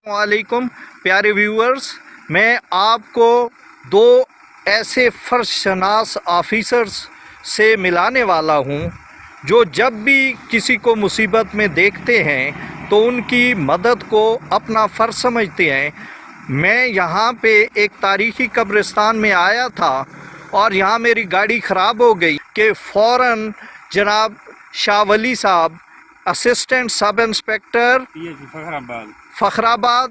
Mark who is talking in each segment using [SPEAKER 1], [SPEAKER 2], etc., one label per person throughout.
[SPEAKER 1] वालेकुम प्यारे व्यूअर्स, मैं आपको दो ऐसे फ़र्ज शनास ऑफिसर्स से मिलाने वाला हूं जो जब भी किसी को मुसीबत में देखते हैं तो उनकी मदद को अपना फ़र्ज समझते हैं। मैं यहां पे एक तारीख़ी कब्रिस्तान में आया था और यहां मेरी गाड़ी ख़राब हो गई कि फ़ौरन जनाब शाह वली साहब, असिस्टेंट सब इंस्पेक्टर फ़खराबाद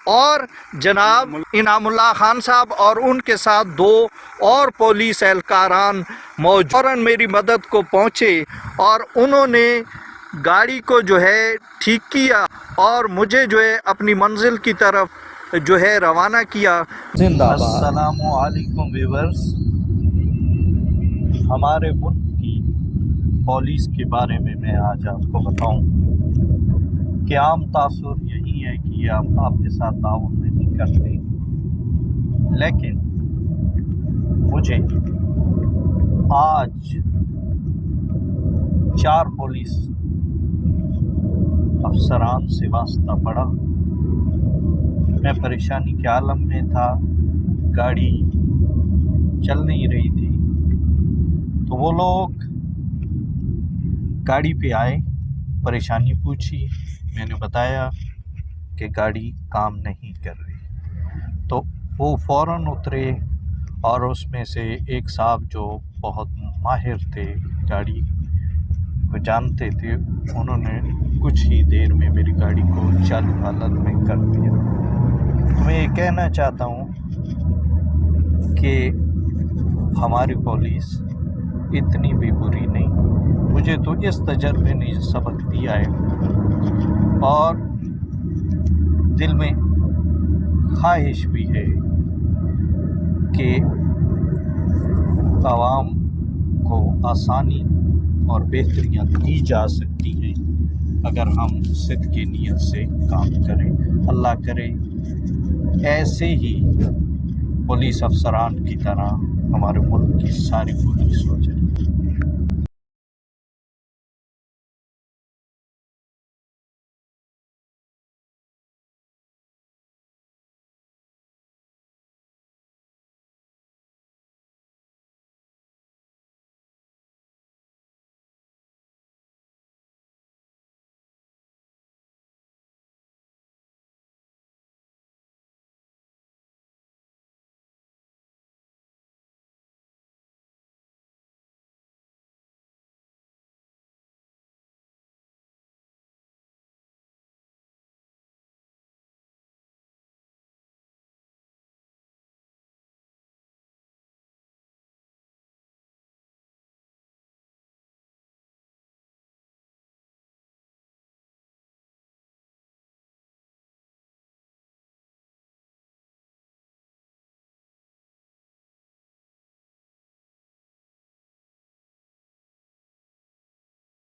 [SPEAKER 1] और जनाब इनामुल्लाह खान साहब और उनके साथ दो और पुलिस एहलकारान मौजूद फ़ौरन मेरी मदद को पहुँचे और उन्होंने गाड़ी को जो है ठीक किया और मुझे जो है अपनी मंजिल की तरफ जो है रवाना किया।
[SPEAKER 2] अस्सलामु अलैकुम व्यूअर्स, हमारे मुल्क की पुलिस के बारे में मैं आज आपको बताऊं कि आम तासुर यही है कि हम आपके साथ ताउन नहीं करते, लेकिन मुझे आज 4 पुलिस अफसरान से वास्ता पड़ा। मैं परेशानी के आलम में था, गाड़ी चल नहीं रही थी, तो वो लोग गाड़ी पे आए, परेशानी पूछी, मैंने बताया कि गाड़ी काम नहीं कर रही। तो वो फ़ौरन उतरे और उसमें से एक साहब जो बहुत माहिर थे, गाड़ी को जानते थे, उन्होंने कुछ ही देर में मेरी गाड़ी को चालू हालत में कर दिया। तो मैं ये कहना चाहता हूँ कि हमारी पुलिस इतनी भी बुरी नहीं। मुझे तो इस तजर्बे ने सबक दिया है और दिल में ख्वाहिश भी है कि आवाम को आसानी और बेहतरियाँ दी जा सकती हैं अगर हम सिद्क़ की नीयत से काम करें। अल्लाह करे ऐसे ही पुलिस अफसरान की तरह हमारे मुल्क की सारी पुलिस हो जाए।